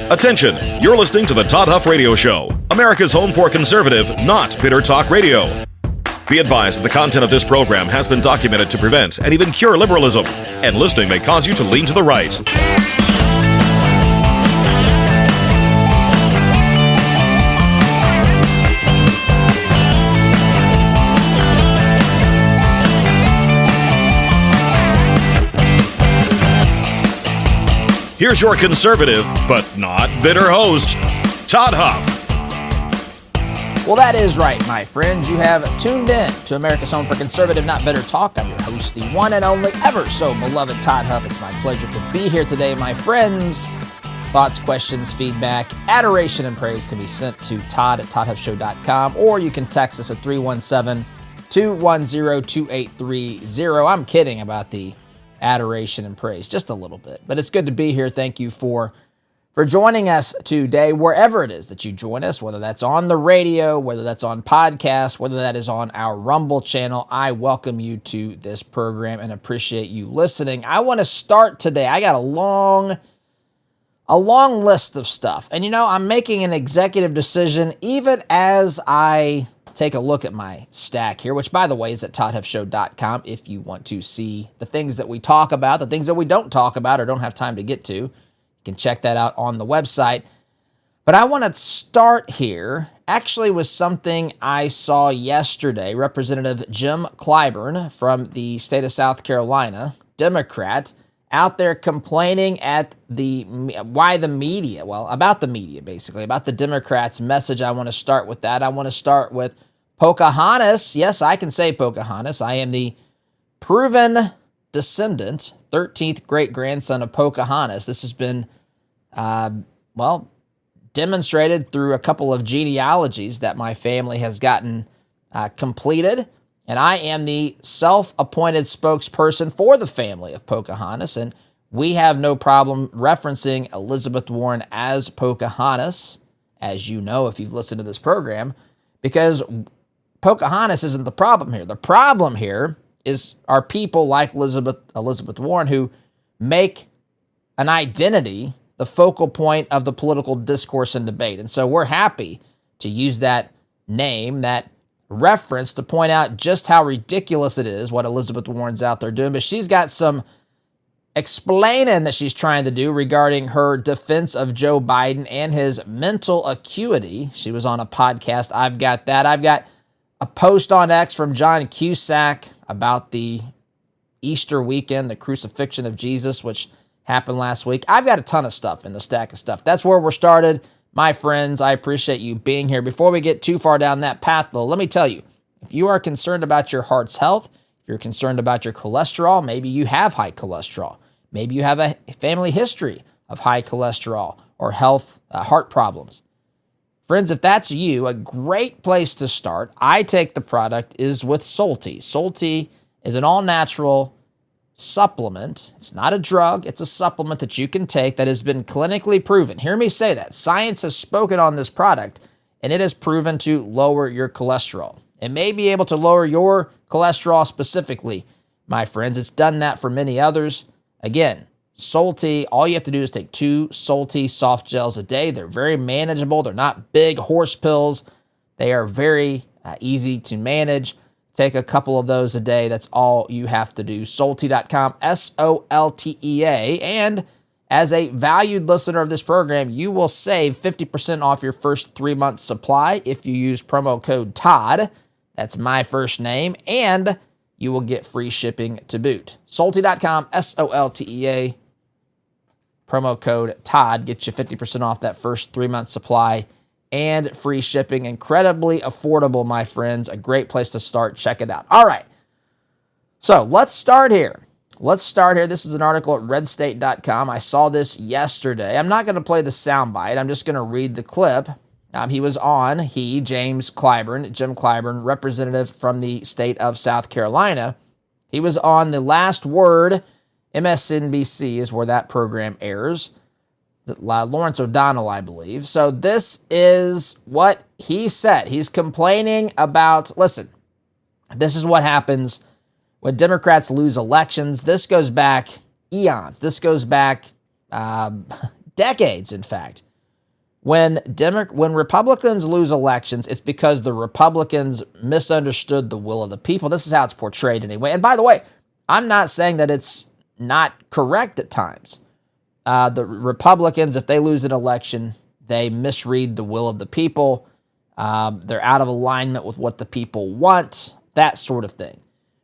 Attention, you're listening to the Todd Huff Radio Show, America's home for conservative, not bitter talk radio. Be advised that the content of this program has been documented to prevent and even cure liberalism, and listening may cause you to lean to the right. Here's your conservative, but not bitter host, Todd Huff. Well, that is right, my friends. You have tuned in to America's Home for Conservative, Not Bitter Talk. I'm your host, the one and only ever so beloved Todd Huff. It's my pleasure to be here today, my friends. Thoughts, questions, feedback, adoration, and praise can be sent to todd@toddhuffshow.com, or you can text us at 317-210-2830. I'm kidding about the adoration and praise, just a little bit. But it's good to be here. Thank you for joining us today, wherever it is that you join us, whether that's on the radio, whether that's on podcast, whether that is on our Rumble channel. I welcome you to this program and appreciate you listening. I want to start today. I got a long list of stuff. And I'm making an executive decision even as I take a look at my stack here, which, by the way, is at toddhuffshow.com if you want to see the things that we talk about, the things that we don't talk about or don't have time to get to. You can check that out on the website. But I want to start here actually with something I saw yesterday. Representative Jim Clyburn from the state of South Carolina, Democrat, out there complaining at about the media, basically, about the Democrats' message. I want to start with that. I want to start with Pocahontas. Yes, I can say Pocahontas. I am the proven descendant, 13th great-grandson of Pocahontas. This has been, demonstrated through a couple of genealogies that my family has gotten completed. And I am the self-appointed spokesperson for the family of Pocahontas. And we have no problem referencing Elizabeth Warren as Pocahontas, as you know if you've listened to this program, because Pocahontas isn't the problem here. The problem here are people like Elizabeth Warren who make an identity the focal point of the political discourse and debate. And so we're happy to use that name, that reference, to point out just how ridiculous it is what Elizabeth Warren's out there doing. But she's got some explaining that she's trying to do regarding her defense of Joe Biden and his mental acuity. She was on a podcast. I've got that. I've got a post on X from John Cusack about the Easter weekend, the crucifixion of Jesus, which happened last week. I've got a ton of stuff in the stack of stuff. That's where we're started. My friends, I appreciate you being here. Before we get too far down that path, though, let me tell you, if you are concerned about your heart's health, if you're concerned about your cholesterol, maybe you have high cholesterol, maybe you have a family history of high cholesterol or heart problems. Friends, if that's you, a great place to start, I take the product, is with Solti. Solti is an all-natural supplement. It's not a drug. It's a supplement that you can take that has been clinically proven. Hear me say that. Science has spoken on this product, and it has proven to lower your cholesterol. It may be able to lower your cholesterol specifically, my friends. It's done that for many others. Again, Solti, all you have to do is take 2 Solti soft gels a day. They're very manageable. They're not big horse pills. They are very easy to manage. Take a couple of those a day. That's all you have to do. Soltea.com, Soltea. And as a valued listener of this program, you will save 50% off your first 3-month supply if you use promo code TODD. That's my first name. And you will get free shipping to boot. Soltea.com, Soltea. Promo code TODD gets you 50% off that first 3-month supply and free shipping. Incredibly affordable, my friends. A great place to start. Check it out. All right. So let's start here. This is an article at redstate.com. I saw this yesterday. I'm not going to play the soundbite. I'm just going to read the clip. James Clyburn, Jim Clyburn, representative from the state of South Carolina. He was on The Last Word. MSNBC is where that program airs. Lawrence O'Donnell, I believe. So this is what he said. He's complaining about, listen, this is what happens when Democrats lose elections. This goes back eons. This goes back decades, in fact. When Republicans lose elections, it's because the Republicans misunderstood the will of the people. This is how it's portrayed anyway. And by the way, I'm not saying that it's not correct at times. The Republicans, if they lose an election, they misread the will of the people. They're out of alignment with what the people want, that sort of thing.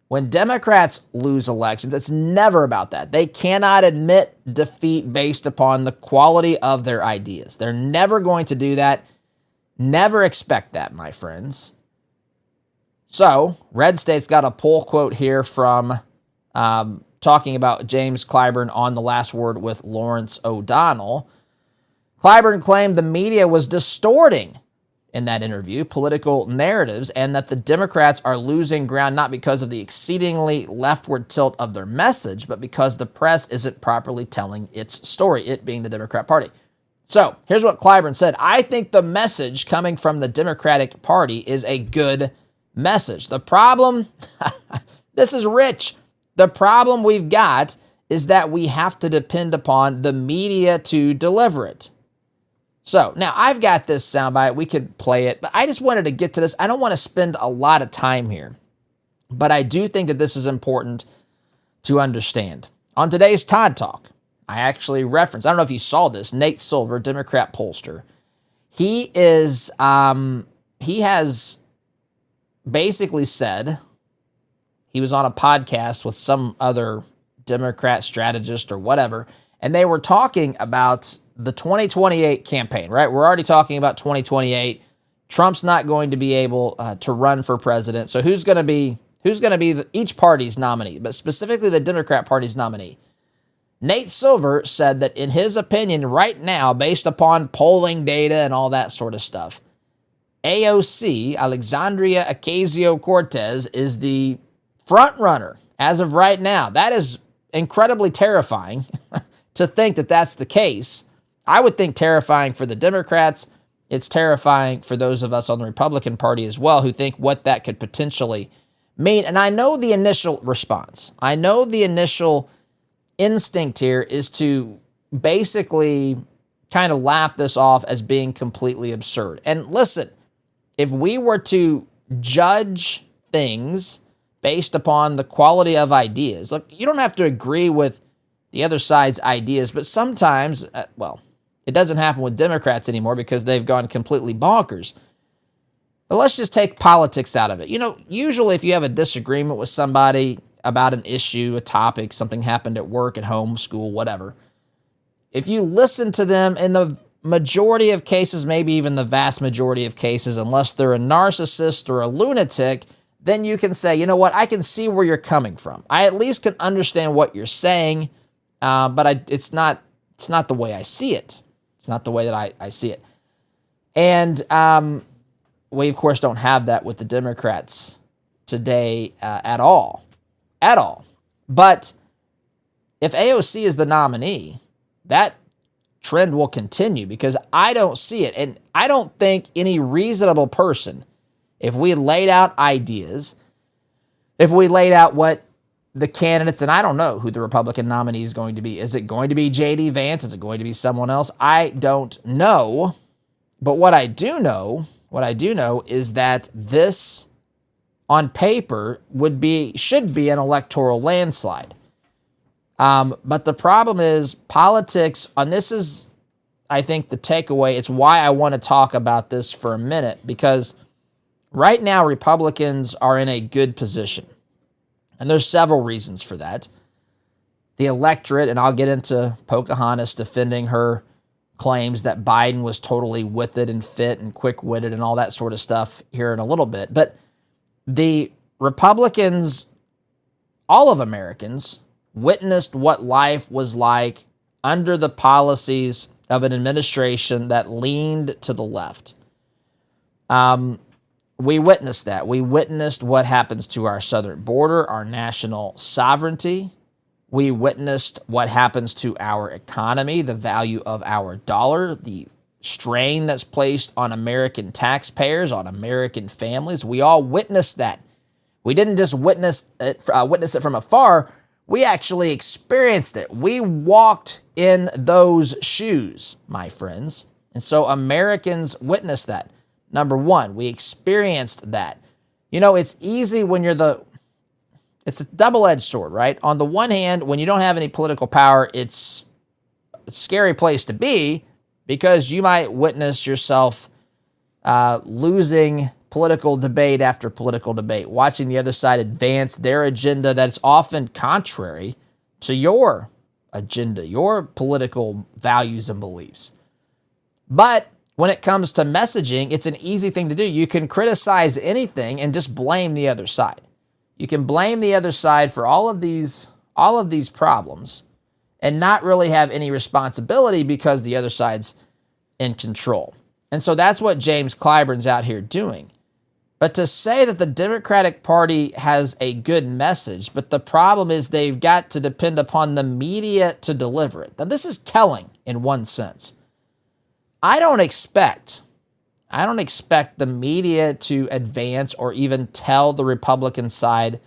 When Democrats lose elections, it's never about that. They cannot admit defeat based upon the quality of their ideas. They're never going to do that. Never expect that, my friends. So, Red State's got a poll quote here from talking about James Clyburn on The Last Word with Lawrence O'Donnell. Clyburn claimed the media was distorting in that interview political narratives and that the Democrats are losing ground not because of the exceedingly leftward tilt of their message, but because the press isn't properly telling its story, it being the Democrat Party. So here's what Clyburn said. I think the message coming from the Democratic Party is a good message. The problem, this is rich. The problem we've got is that we have to depend upon the media to deliver it. So now I've got this soundbite. We could play it, but I just wanted to get to this. I don't want to spend a lot of time here, but I do think that this is important to understand. On today's Todd Talk, I actually referenced, I don't know if you saw this, Nate Silver, Democrat pollster. He has basically said, he was on a podcast with some other Democrat strategist or whatever, and they were talking about the 2028 campaign, right? We're already talking about 2028. Trump's not going to be able to run for president. So who's going to be each party's nominee, but specifically the Democrat Party's nominee? Nate Silver said that in his opinion right now, based upon polling data and all that sort of stuff, AOC, Alexandria Ocasio-Cortez, is the front runner as of right now. That is incredibly terrifying to think that that's the case. I would think terrifying for the Democrats. It's terrifying for those of us on the Republican Party as well who think what that could potentially mean. And I know the initial response. I know the initial instinct here is to basically kind of laugh this off as being completely absurd. And listen, if we were to judge things based upon the quality of ideas, look, you don't have to agree with the other side's ideas, but sometimes, it doesn't happen with Democrats anymore because they've gone completely bonkers. But let's just take politics out of it. You know, usually if you have a disagreement with somebody about an issue, a topic, something happened at work, at home, school, whatever, if you listen to them in the majority of cases, maybe even the vast majority of cases, unless they're a narcissist or a lunatic, then you can say, you know what, I can see where you're coming from. I at least can understand what you're saying, but it's not the way I see it. It's not the way that I see it. And we, of course, don't have that with the Democrats today at all. At all. But if AOC is the nominee, that trend will continue because I don't see it. And I don't think any reasonable person, if we laid out ideas, if we laid out what the candidates, and I don't know who the Republican nominee is going to be. Is it going to be J.D. Vance? Is it going to be someone else? I don't know. But what I do know is that this, on paper, should be an electoral landslide. But the problem is politics, and this is, I think, the takeaway. It's why I want to talk about this for a minute, because right now Republicans are in a good position. And there's several reasons for that. The electorate, and I'll get into Pocahontas defending her claims that Biden was totally with it and fit and quick-witted and all that sort of stuff here in a little bit. But the Republicans, all of Americans, witnessed what life was like under the policies of an administration that leaned to the left. We witnessed that. We witnessed what happens to our southern border, our national sovereignty. We witnessed what happens to our economy, the value of our dollar, the strain that's placed on American taxpayers, on American families. We all witnessed that. We didn't just witness it from afar. We actually experienced it. We walked in those shoes, my friends. And so Americans witnessed that. Number one, we experienced that. You know, it's easy when it's a double-edged sword, right? On the one hand, when you don't have any political power, it's a scary place to be because you might witness yourself losing political debate after political debate, watching the other side advance their agenda that's often contrary to your agenda, your political values and beliefs. But when it comes to messaging, it's an easy thing to do. You can criticize anything and just blame the other side. You can blame the other side for all of these problems and not really have any responsibility because the other side's in control. And so that's what James Clyburn's out here doing. But to say that the Democratic Party has a good message, but the problem is they've got to depend upon the media to deliver it. Now, this is telling in one sense. I don't expect the media to advance or even tell the Republican side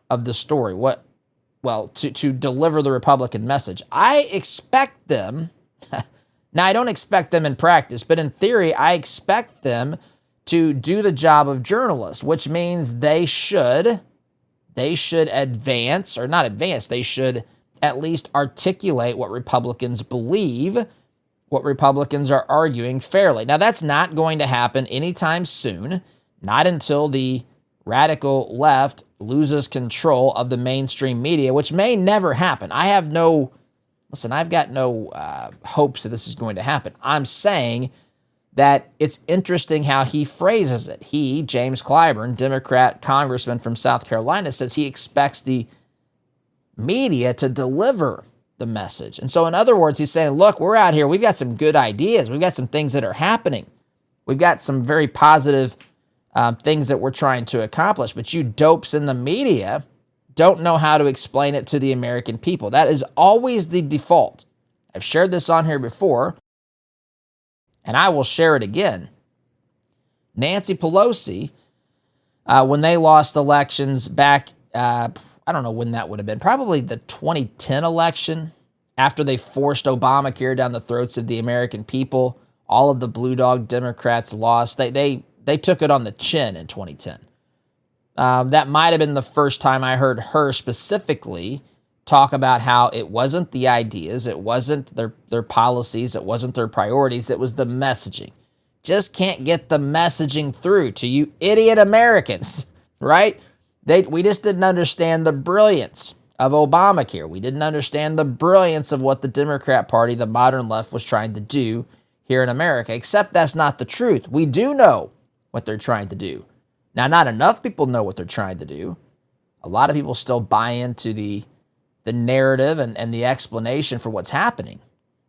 of the story. To deliver the Republican message. I expect them, now I don't expect them in practice, but in theory, I expect them to do the job of journalists, which means they should advance, or not advance, they should at least articulate what Republicans believe, what Republicans are arguing fairly. Now, that's not going to happen anytime soon, not until the radical left loses control of the mainstream media, which may never happen. I've got no hopes that this is going to happen. I'm saying that it's interesting how he phrases it. He, James Clyburn, Democrat congressman from South Carolina, says he expects the media to deliver the message. And so in other words, he's saying, look, we're out here. We've got some good ideas. We've got some things that are happening. We've got some very positive things that we're trying to accomplish. But you dopes in the media don't know how to explain it to the American people. That is always the default. I've shared this on here before, and I will share it again. Nancy Pelosi, when they lost elections back, I don't know when that would have been, probably the 2010 election, after they forced Obamacare down the throats of the American people, all of the blue dog Democrats lost. They took it on the chin in 2010. That might have been the first time I heard her specifically talk about how it wasn't the ideas, it wasn't their policies, it wasn't their priorities, it was the messaging. Just can't get the messaging through to you idiot Americans, right? We just didn't understand the brilliance of Obamacare. We didn't understand the brilliance of what the Democrat Party, the modern left, was trying to do here in America, except that's not the truth. We do know what they're trying to do. Now, not enough people know what they're trying to do. A lot of people still buy into the narrative and the explanation for what's happening.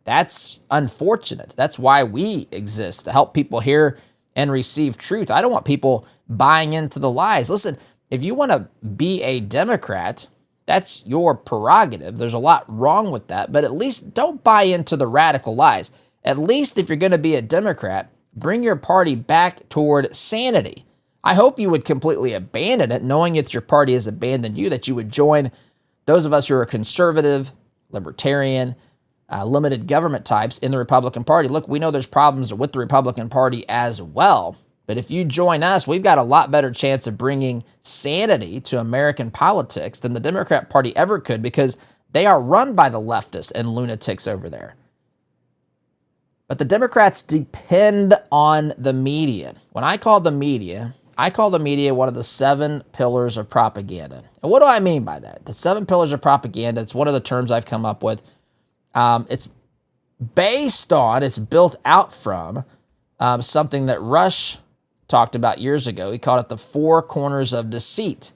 That's unfortunate. That's why we exist, to help people hear and receive truth. I don't want people buying into the lies. Listen, if you want to be a Democrat, that's your prerogative. There's a lot wrong with that, but at least don't buy into the radical lies. At least if you're going to be a Democrat, bring your party back toward sanity. I hope you would completely abandon it, knowing that your party has abandoned you, that you would join those of us who are conservative, libertarian, limited government types in the Republican Party. Look, we know there's problems with the Republican Party as well, but if you join us, we've got a lot better chance of bringing sanity to American politics than the Democrat Party ever could, because they are run by the leftists and lunatics over there. But the Democrats depend on the media. When I call the media one of the 7 pillars of propaganda. And what do I mean by that? The 7 pillars of propaganda, it's one of the terms I've come up with. It's built out from something that Rush talked about years ago. He called it the 4 corners of deceit.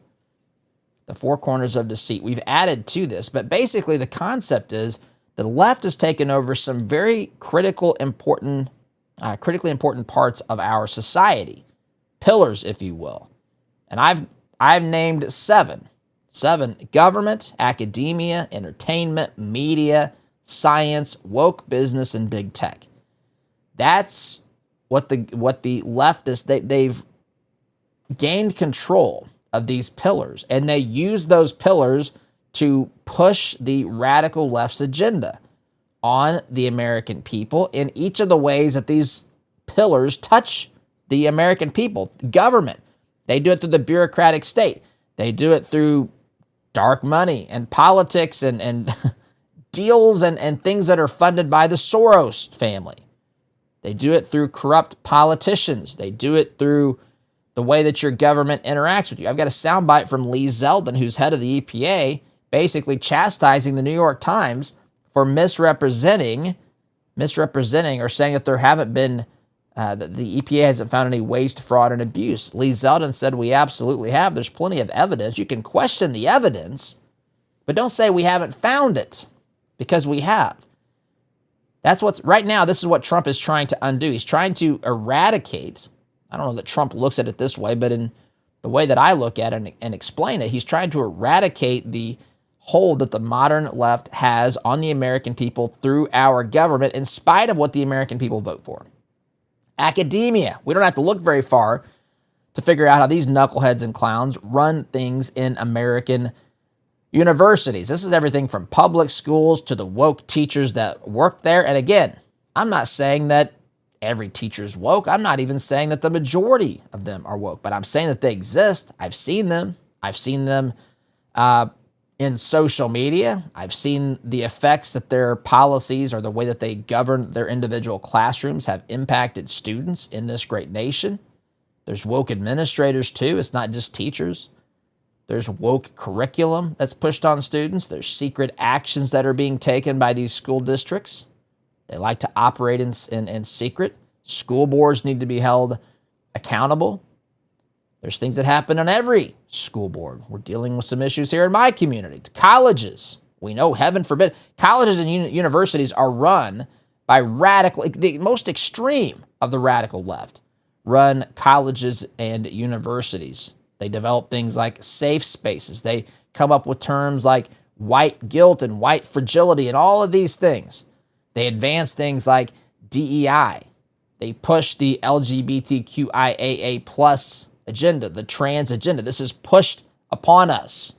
The 4 corners of deceit. We've added to this, but basically the concept is the left has taken over some very critically important parts of our society. Pillars, if you will. And I've named 7. 7: government, academia, entertainment, media, science, woke business, and big tech. That's what the leftists, they've gained control of these pillars, and they use those pillars to push the radical left's agenda. on the American people in each of the ways that these pillars touch the American people. Government, they do it through the bureaucratic state. They do it through dark money and politics and deals and things that are funded by the Soros family. They do it through corrupt politicians. They do it through the way that your government interacts with you. I've got a soundbite from Lee Zeldin, who's head of the EPA, basically chastising the New York Times for misrepresenting or saying that there haven't been, that the EPA hasn't found any waste, fraud, and abuse. Lee Zeldin said we absolutely have. There's plenty of evidence. You can question the evidence, but don't say we haven't found it, because we have. That's what's right now. This is what Trump is trying to undo. He's trying to eradicate. I don't know that Trump looks at it this way, but in the way that I look at it and explain it, he's trying to eradicate the hold that the modern left has on the American people through our government, in spite of what the American people vote for. Academia. We don't have to look very far to figure out how these knuckleheads and clowns run things in American universities. This is everything from public schools to the woke teachers that work there. And again, I'm not saying that every teacher is woke. I'm not even saying that the majority of them are woke, but I'm saying that they exist. I've seen them. I've seen them in social media. I've seen the effects that their policies or the way that they govern their individual classrooms have impacted students in this great nation. There's woke administrators too. It's not just teachers. There's woke curriculum that's pushed on students. There's secret actions that are being taken by these school districts. They like to operate in secret. School boards need to be held accountable. There's things that happen on every school board. We're dealing with some issues here in my community. Colleges, we know, heaven forbid, colleges and universities are run by radical, the most extreme of the radical left, run colleges and universities. They develop things like safe spaces. They come up with terms like white guilt and white fragility and all of these things. They advance things like DEI. They push the LGBTQIAA plus agenda, the trans agenda. This is pushed upon us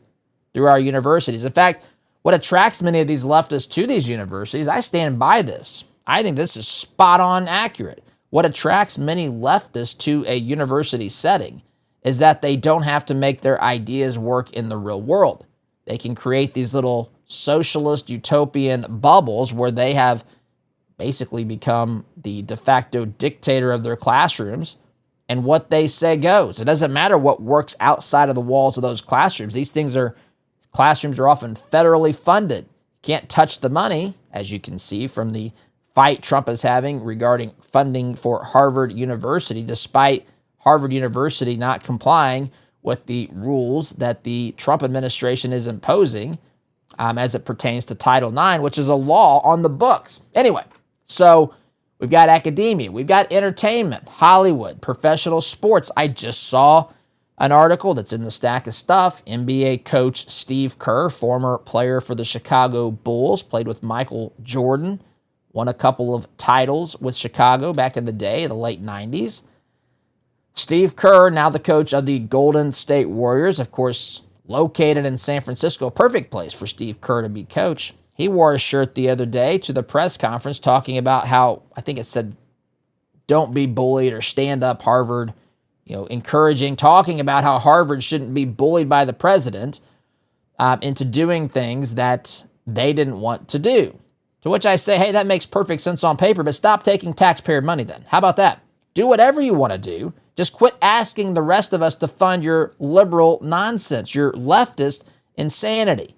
through our universities. In fact, what attracts many of these leftists to these universities, I stand by this. I think this is spot on accurate. What attracts many leftists to a university setting is that they don't have to make their ideas work in the real world. They can create these little socialist utopian bubbles where they have basically become the de facto dictator of their classrooms, and what they say goes. It doesn't matter what works outside of the walls of those classrooms. Classrooms are often federally funded. Can't touch the money, as you can see from the fight Trump is having regarding funding for Harvard University, despite Harvard University not complying with the rules that the Trump administration is imposing as it pertains to Title IX, which is a law on the books. Anyway, so we've got academia, we've got entertainment, Hollywood, professional sports. I just saw an article that's in the stack of stuff. NBA coach Steve Kerr, former player for the Chicago Bulls, played with Michael Jordan, won a couple of titles with Chicago back in the day, the late 90s. Steve Kerr, now the coach of the Golden State Warriors, of course, located in San Francisco, perfect place for Steve Kerr to be coach. He wore a shirt the other day to the press conference talking about how, I think it said, don't be bullied or stand up Harvard, talking about how Harvard shouldn't be bullied by the president into doing things that they didn't want to do. To which I say, hey, that makes perfect sense on paper, but stop taking taxpayer money then. How about that? Do whatever you want to do. Just quit asking the rest of us to fund your liberal nonsense, your leftist insanity.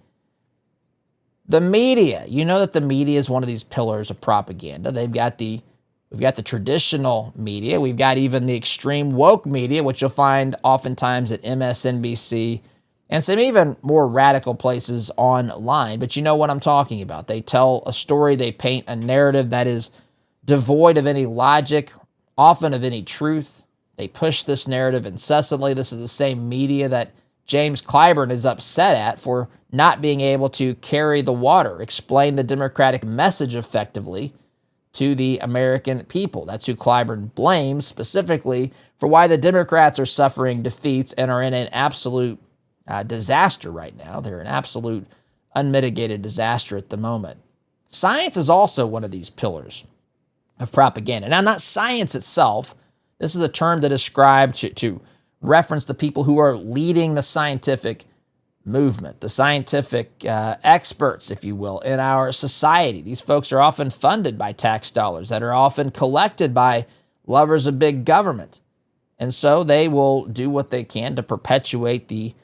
The media, you know that the media is one of these pillars of propaganda. We've got the traditional media. We've got even the extreme woke media, which you'll find oftentimes at MSNBC and some even more radical places online. But you know what I'm talking about. They tell a story, they paint a narrative that is devoid of any logic, often of any truth. They push this narrative incessantly. This is the same media that James Clyburn is upset at for not being able to carry the water, explain the Democratic message effectively to the American people. That's who Clyburn blames specifically for why the Democrats are suffering defeats and are in an absolute disaster right now. They're an absolute unmitigated disaster at the moment. Science is also one of these pillars of propaganda. Now, not science itself. This is a term that is ascribed to reference the people who are leading the scientific movement, the scientific experts, if you will, in our society. These folks are often funded by tax dollars that are often collected by lovers of big government. And so they will do what they can to perpetuate the,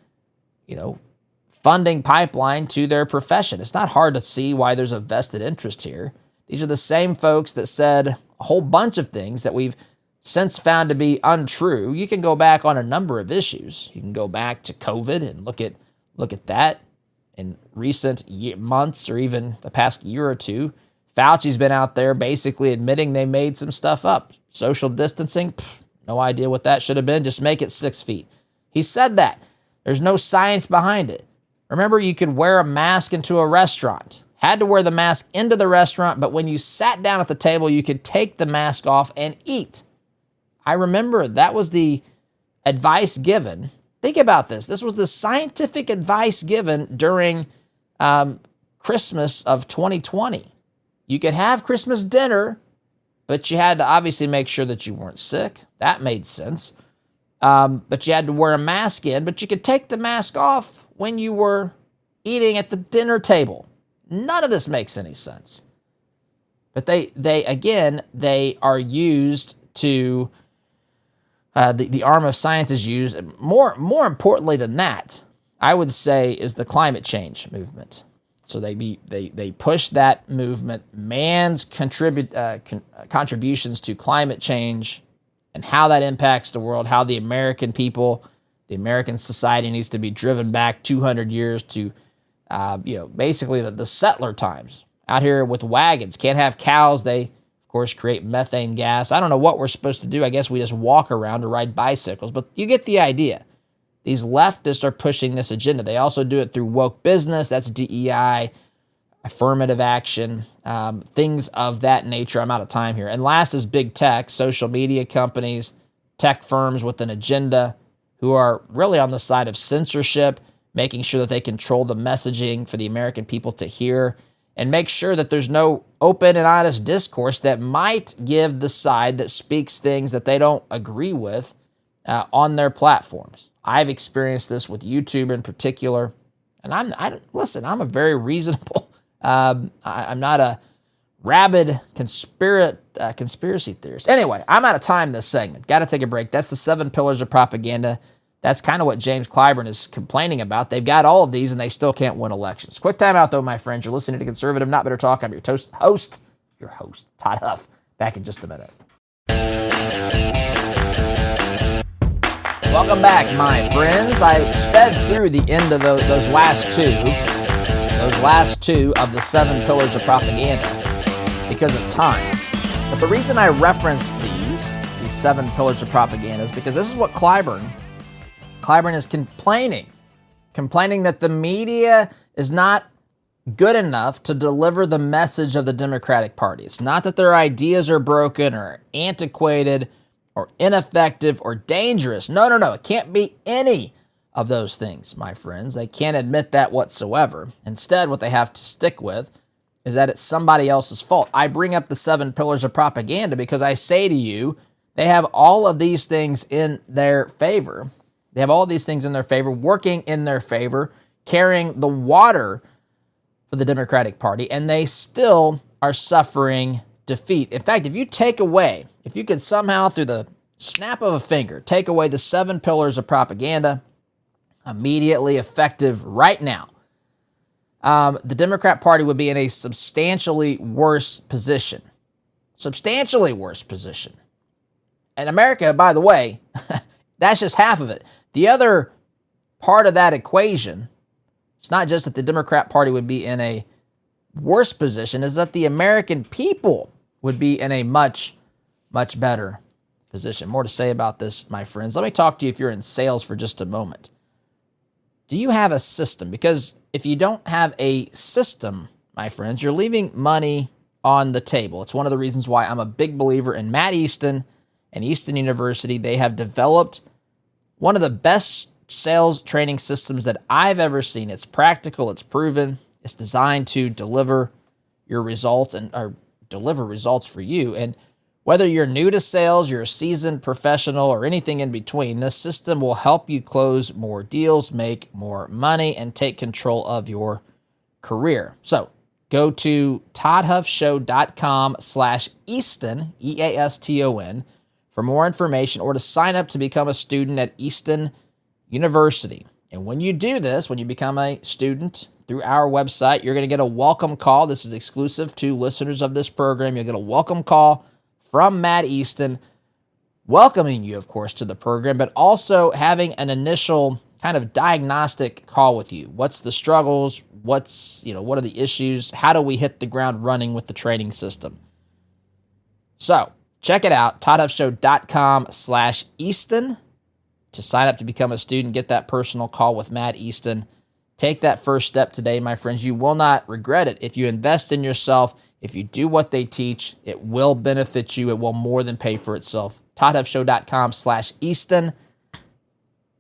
funding pipeline to their profession. It's not hard to see why there's a vested interest here. These are the same folks that said a whole bunch of things that we've since found to be untrue. You can go back on a number of issues. You can go back to COVID and look at that in recent months or even the past year or two. Fauci's been out there basically admitting they made some stuff up. Social distancing, no idea what that should have been. Just make it 6 feet. He said that. There's no science behind it. Remember, you could wear a mask into a restaurant. Had to wear the mask into the restaurant, but when you sat down at the table, you could take the mask off and eat. I remember that was the advice given. Think about this. This was the scientific advice given during Christmas of 2020. You could have Christmas dinner, but you had to obviously make sure that you weren't sick. That made sense. But you had to wear a mask in, but you could take the mask off when you were eating at the dinner table. None of this makes any sense. But they are used to, the arm of science is used. More importantly than that, I would say, is the climate change movement. So they push that movement, man's contributions to climate change and how that impacts the world, how the American people, the American society needs to be driven back 200 years to, basically the settler times. Out here with wagons, can't have cows. They, of course, create methane gas. I don't know what we're supposed to do. I guess we just walk around or ride bicycles, but you get the idea. These leftists are pushing this agenda. They also do it through woke business. That's DEI, affirmative action, things of that nature. I'm out of time here. And last is big tech, social media companies, tech firms with an agenda who are really on the side of censorship, making sure that they control the messaging for the American people to hear and make sure that there's no open and honest discourse that might give the side that speaks things that they don't agree with on their platforms. I've experienced this with YouTube in particular, and I'm a very reasonable. I'm not a rabid conspiracy theorist. Anyway, I'm out of time this segment. Got to take a break. That's the 7 pillars of propaganda. That's kind of what James Clyburn is complaining about. They've got all of these, and they still can't win elections. Quick time out, though, my friends. You're listening to Conservative Not Bitter Talk. I'm your host, Todd Huff. Back in just a minute. Welcome back, my friends. I sped through the end of those last two of the 7 pillars of propaganda because of time. But the reason I reference these 7 pillars of propaganda is because this is what Clyburn is complaining that the media is not good enough to deliver the message of the Democratic Party. It's not that their ideas are broken or antiquated or ineffective or dangerous. No. It can't be any of those things, my friends. They can't admit that whatsoever. Instead, what they have to stick with is that it's somebody else's fault. I bring up the 7 pillars of propaganda because I say to you, they have all of these things in their favor. They have all these things in their favor, working in their favor, carrying the water for the Democratic Party, and they still are suffering defeat. In fact, if you could somehow, through the snap of a finger, take away the 7 pillars of propaganda, immediately effective right now, the Democrat Party would be in a substantially worse position. Substantially worse position. And America, by the way, that's just half of it. The other part of that equation, it's not just that the Democrat Party would be in a worse position, is that the American people would be in a much, much better position. More to say about this, my friends. Let me talk to you if you're in sales for just a moment. Do you have a system? Because if you don't have a system, my friends, you're leaving money on the table. It's one of the reasons why I'm a big believer in Matt Easton and Easton University. They have developed one of the best sales training systems that I've ever seen. It's practical, it's proven, it's designed to deliver your results and or deliver results for you. And whether you're new to sales, you're a seasoned professional, or anything in between, this system will help you close more deals, make more money, and take control of your career. So go to toddhuffshow.com/Easton, Easton, for more information or to sign up to become a student at Easton University. And when you do this, when you become a student through our website, you're going to get a welcome call. This is exclusive to listeners of this program. You'll get a welcome call from Matt Easton, welcoming you, of course, to the program, but also having an initial kind of diagnostic call with you. What's the struggles? What are the issues? How do we hit the ground running with the training system? So check it out, toddhuffshow.com/Easton to sign up to become a student, get that personal call with Matt Easton. Take that first step today, my friends. You will not regret it. If you invest in yourself, if you do what they teach, it will benefit you. It will more than pay for itself. toddhuffshow.com/Easton.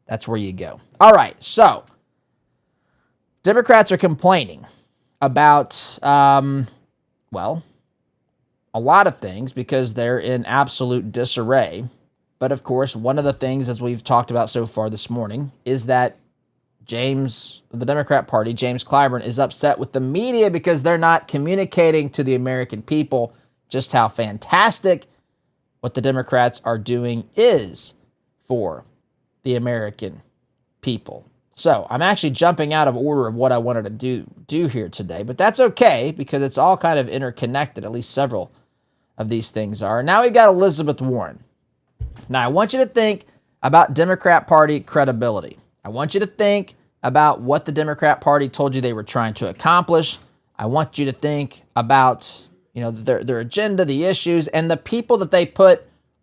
That's where you go. All right, so Democrats are complaining about, a lot of things because they're in absolute disarray. But of course, one of the things, as we've talked about so far this morning, is that the Democrat Party, James Clyburn, is upset with the media because they're not communicating to the American people just how fantastic what the Democrats are doing is for the American people. So I'm actually jumping out of order of what I wanted to do here today, but that's okay because it's all kind of interconnected, at least several of these things are. Now we've got Elizabeth Warren. Now I want you to think about Democrat Party credibility. I want you to think about what the Democrat Party told you they were trying to accomplish. I want you to think about, their agenda, the issues, and the people that they put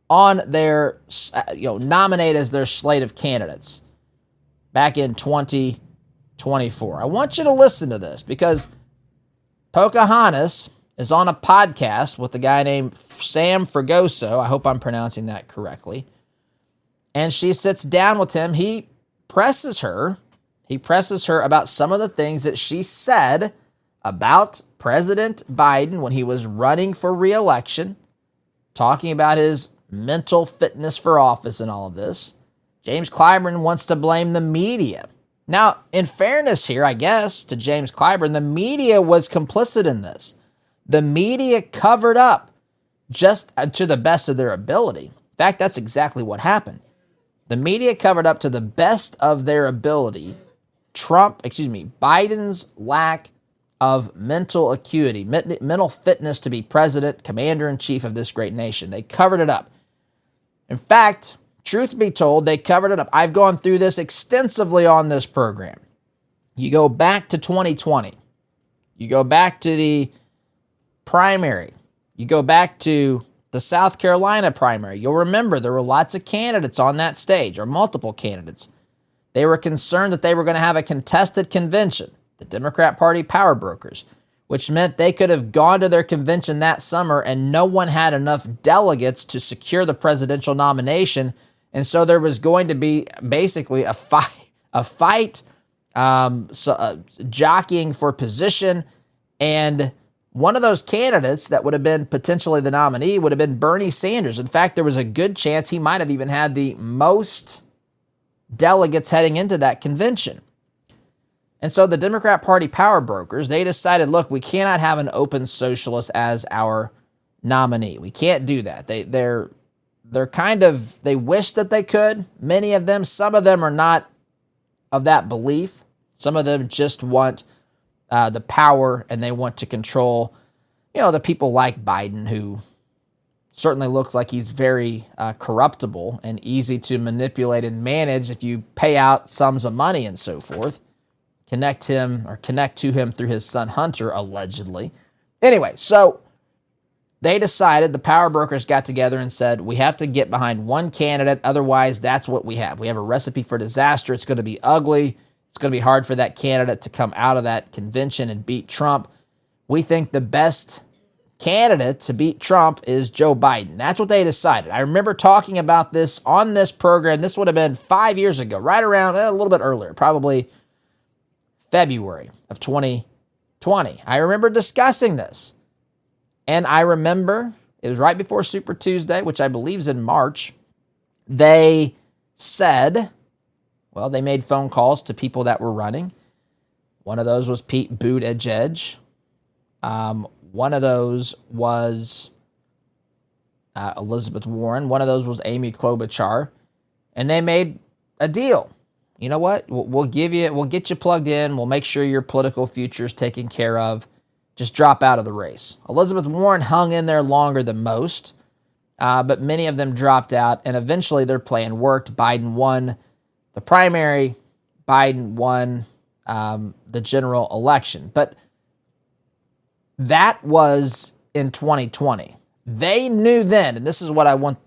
on their, nominate as their slate of candidates back in 2024. I want you to listen to this because Pocahontas is on a podcast with a guy named Sam Fragoso. I hope I'm pronouncing that correctly. And she sits down with him. He presses her about some of the things that she said about President Biden when he was running for re-election, talking about his mental fitness for office and all of this. James Clyburn wants to blame the media. Now, in fairness here, I guess, to James Clyburn, the media was complicit in this. The media covered up just to the best of their ability. In fact, that's exactly what happened. The media covered up to the best of their ability Biden's lack of mental acuity, mental fitness to be president, commander-in-chief of this great nation. They covered it up. In fact, truth be told, they covered it up. I've gone through this extensively on this program. You go back to 2020. You go back to the primary. You go back to the South Carolina primary. You'll remember there were lots of candidates on that stage, or multiple candidates. They were concerned that they were going to have a contested convention, the Democrat Party power brokers, which meant they could have gone to their convention that summer and no one had enough delegates to secure the presidential nomination. And so there was going to be basically a fight, jockeying for position. And one of those candidates that would have been potentially the nominee would have been Bernie Sanders. In fact, there was a good chance he might have even had the most delegates heading into that convention. And so the Democrat Party power brokers, they decided, look, we cannot have an open socialist as our nominee. We can't do that. They wish that they could. Many of them, some of them are not of that belief. Some of them just want the power and they want to control, the people like Biden, who certainly looks like he's very corruptible and easy to manipulate and manage if you pay out sums of money and so forth. Connect to him through his son Hunter, allegedly. Anyway, so they decided, the power brokers got together and said, we have to get behind one candidate, otherwise that's what we have. We have a recipe for disaster. It's going to be ugly. It's going to be hard for that candidate to come out of that convention and beat Trump. We think the best candidate to beat Trump is Joe Biden. That's what they decided. I remember talking about this on this program. This would have been 5 years ago, right around a little bit earlier, probably February of 2020. I remember discussing this. And I remember it was right before Super Tuesday, which I believe is in March. They said, well, they made phone calls to people that were running. One of those was Pete Buttigieg. One of those was Elizabeth Warren. One of those was Amy Klobuchar. And they made a deal. You know what? We'll get you plugged in. We'll make sure your political future is taken care of. Just drop out of the race. Elizabeth Warren hung in there longer than most, but many of them dropped out, and eventually their plan worked. Biden won the primary. Biden won the general election. But that was in 2020. They knew then, and this is what I want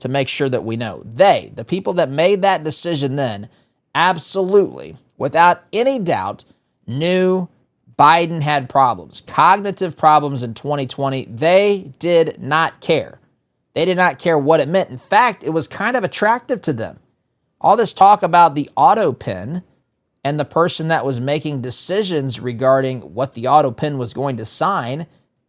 to make sure that we know. The people that made that decision then, absolutely, without any doubt, knew Biden had problems, cognitive problems in 2020. They did not care. They did not care what it meant. In fact, it was kind of attractive to them. All this talk about the auto pen and the person that was making decisions regarding what the auto pen was going to sign,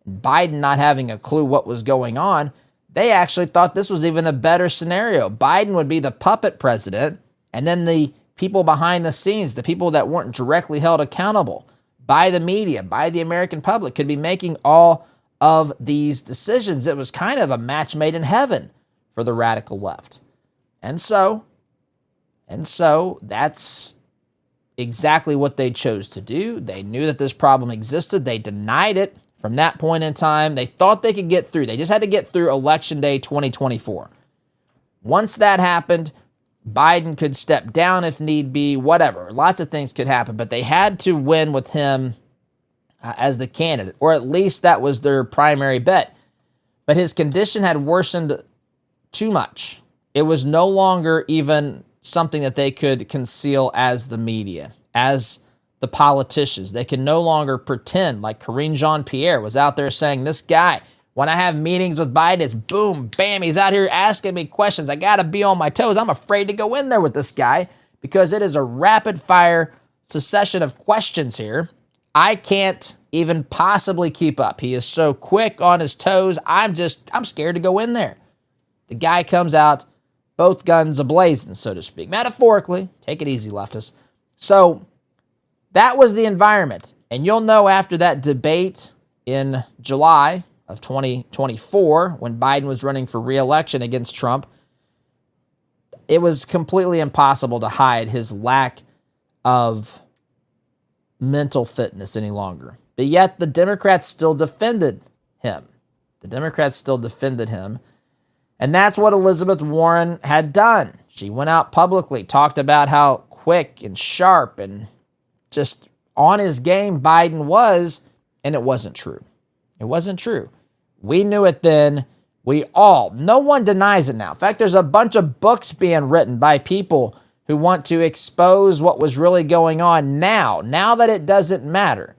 Biden not having a clue what was going on, they actually thought this was even a better scenario. Biden would be the puppet president, and then the people behind the scenes, the people that weren't directly held accountable by the media, by the American public, could be making all of these decisions. It was kind of a match made in heaven for the radical left. And so that's exactly what they chose to do. They knew that this problem existed. They denied it from that point in time. They thought they could get through. They just had to get through Election Day 2024. Once that happened, Biden could step down if need be, whatever. Lots of things could happen, but they had to win with him as the candidate, or at least that was their primary bet. But his condition had worsened too much. It was no longer even something that they could conceal as the media, as the politicians. They can no longer pretend, like Karine Jean-Pierre was out there saying, this guy, when I have meetings with Biden, it's boom, bam, he's out here asking me questions. I got to be on my toes. I'm afraid to go in there with this guy because it is a rapid-fire succession of questions here. I can't even possibly keep up. He is so quick on his toes. I'm scared to go in there. The guy comes out, both guns ablazing, so to speak. Metaphorically, take it easy, leftists. So that was the environment. And you'll know after that debate in July of 2024, when Biden was running for re-election against Trump, it was completely impossible to hide his lack of mental fitness any longer. But yet the Democrats still defended him. And that's what Elizabeth Warren had done. She went out publicly, talked about how quick and sharp and just on his game Biden was, and it wasn't true. It wasn't true. We knew it then. No one denies it now. In fact, there's a bunch of books being written by people who want to expose what was really going on now that it doesn't matter.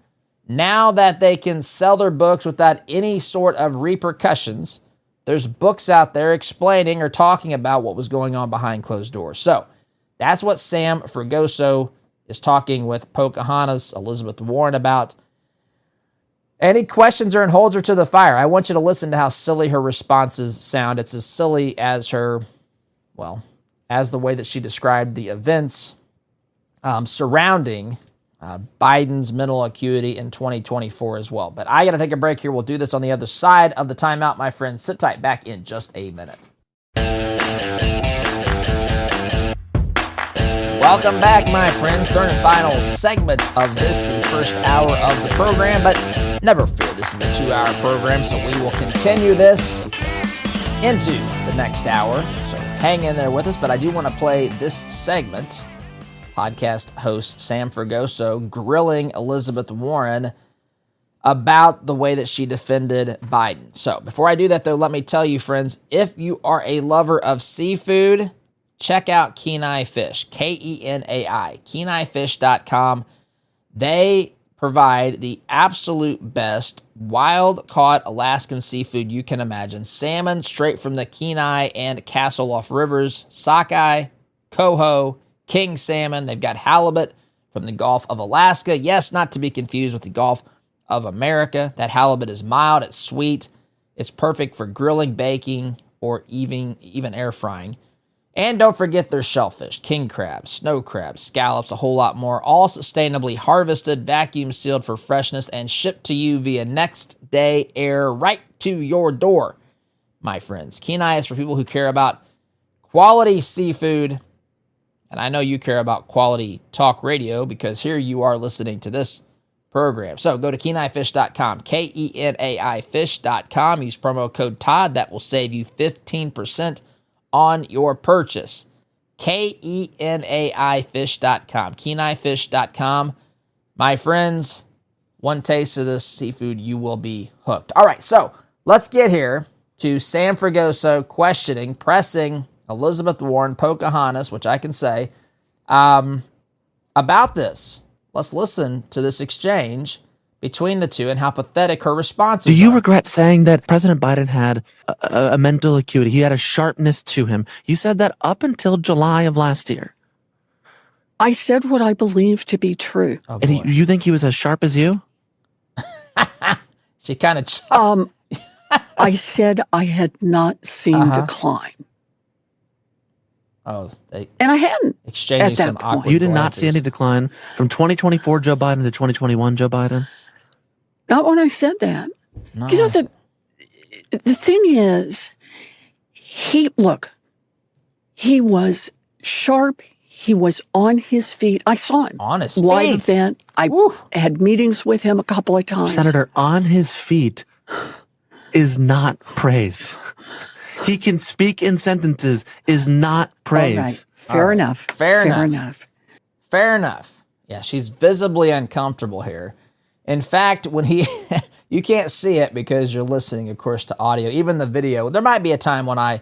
Now that they can sell their books without any sort of repercussions, there's books out there explaining or talking about what was going on behind closed doors. So that's what Sam Fragoso is talking with Pocahontas, Elizabeth Warren about. Any questions or holds her to the fire. I want you to listen to how silly her responses sound. It's as silly as as the way that she described the events surrounding Biden's mental acuity in 2024 as well. But I got to take a break here. We'll do this on the other side of the timeout, my friends. Sit tight, back in just a minute. Welcome back, my friends. Third and final segment of this, the first hour of the program. But never fear, this is a 2-hour program, so we will continue this into the next hour. So hang in there with us. But I do want to play this segment. Podcast host Sam Fragoso grilling Elizabeth Warren about the way that she defended Biden. So before I do that, though, let me tell you, friends, if you are a lover of seafood, check out Kenai Fish, Kenai, KenaiFish.com. They provide the absolute best wild-caught Alaskan seafood you can imagine. Salmon straight from the Kenai and Castleoff rivers, sockeye, coho, king salmon. They've got halibut from the Gulf of Alaska. Yes, not to be confused with the Gulf of America. That halibut is mild, it's sweet, It's perfect for grilling, baking, or even air frying. And don't forget their shellfish, king crabs, snow crabs, scallops, a whole lot more, all sustainably harvested, vacuum sealed for freshness, and shipped to you via next day air right to your door, my friends. Kenai is for people who care about quality seafood, and I know you care about quality talk radio because here you are listening to this program. So go to KenaiFish.com, Kenai Fish.com. Use promo code Todd. That will save you 15% on your purchase. KenaiFish.com, KenaiFish.com. My friends, one taste of this seafood, you will be hooked. All right, so let's get here to Sam Fragoso pressing Elizabeth Warren, Pocahontas, which I can say, about this. Let's listen to this exchange between the two and how pathetic her responses are. Do you regret saying that President Biden had a mental acuity? He had a sharpness to him. You said that up until July of last year. I said what I believe to be true. Oh, and you think he was as sharp as you? She kind of... I said I had not seen decline. Oh, and I hadn't. Exchanging some awkward You did not glances. see any decline from 2024 Joe Biden to 2021 Joe Biden? Not when I said that. No. You know, the thing is, he was sharp. He was on his feet. I saw him. On his live feet. event. I had meetings with him a couple of times. Senator, on his feet is not praise. He can speak in sentences is not praise. All right. Fair enough. Fair enough. Yeah, she's visibly uncomfortable here. In fact, when you can't see it because you're listening, of course, to audio, even the video. There might be a time when I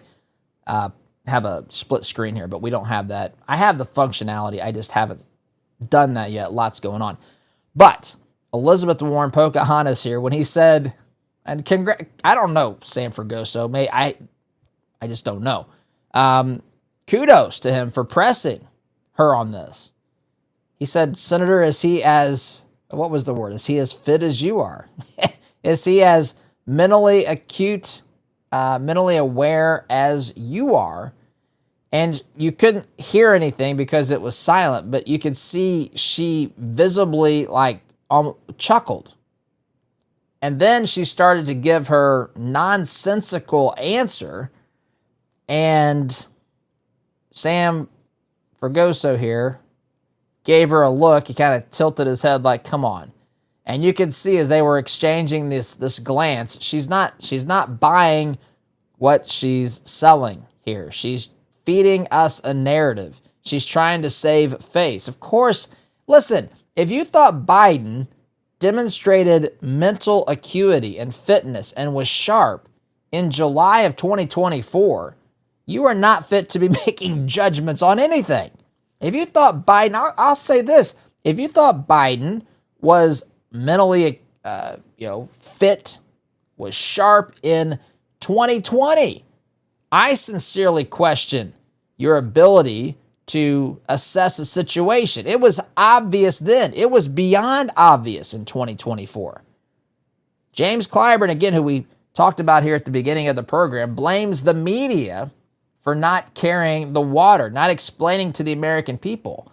have a split screen here, but we don't have that. I have the functionality. I just haven't done that yet. Lots going on. But Elizabeth Warren, Pocahontas here, when he said, and I don't know, Sam Fragoso, I just don't know. Kudos to him for pressing her on this. He said, Senator, is he as fit as you are? Is he as mentally acute, mentally aware as you are? And you couldn't hear anything because it was silent, but you could see she visibly chuckled. And then she started to give her nonsensical answer. And Sam Fragoso here gave her a look. He kind of tilted his head like, come on. And you could see as they were exchanging this glance, she's not buying what she's selling here. She's feeding us a narrative. She's trying to save face. Of course, listen, if you thought Biden demonstrated mental acuity and fitness and was sharp in July of 2024, you are not fit to be making judgments on anything. If you thought Biden, I'll say this, if you thought Biden was mentally fit, was sharp in 2020, I sincerely question your ability to assess a situation. It was obvious then. It was beyond obvious in 2024. James Clyburn, again, who we talked about here at the beginning of the program, blames the media for not carrying the water, not explaining to the American people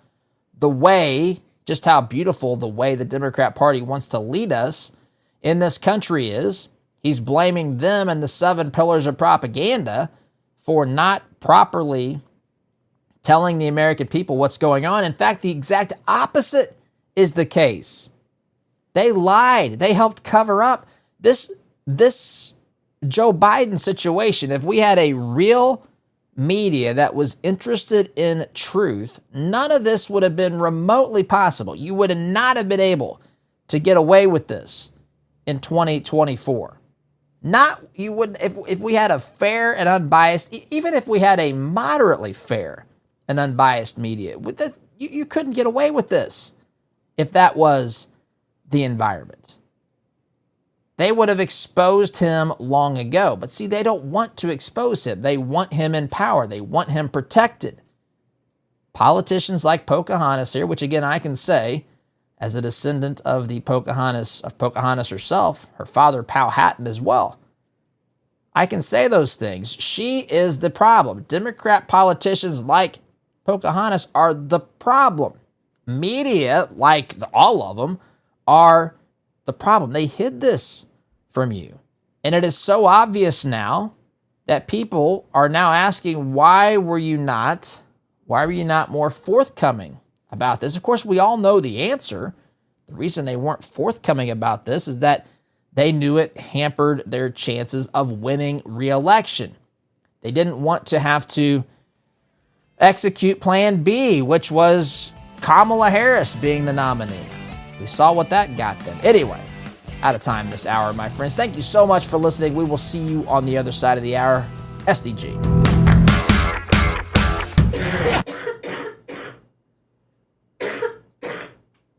just how beautiful the way the Democrat Party wants to lead us in this country is. He's blaming them and the 7 pillars of propaganda for not properly telling the American people what's going on. In fact, the exact opposite is the case. They lied. They helped cover up this Joe Biden situation. If we had a real media that was interested in truth, none of this would have been remotely possible. You would not have been able to get away with this in 2024. You wouldn't if we had a fair and unbiased, even if we had a moderately fair and unbiased media, you couldn't get away with this if that was the environment. They would have exposed him long ago. But see, they don't want to expose him. They want him in power. They want him protected. Politicians like Pocahontas here, which again I can say, as a descendant of Pocahontas herself, her father Powhatan as well, I can say those things. She is the problem. Democrat politicians like Pocahontas are the problem. Media, like all of them, are the problem. They hid this from you. And it is so obvious now that people are now asking, why were you not more forthcoming about this? Of course, we all know the answer. The reason they weren't forthcoming about this is that they knew it hampered their chances of winning re-election. They didn't want to have to execute Plan B, which was Kamala Harris being the nominee. We saw what that got them. Anyway, out of time this hour, my friends. Thank you so much for listening. We will see you on the other side of the hour. SDG.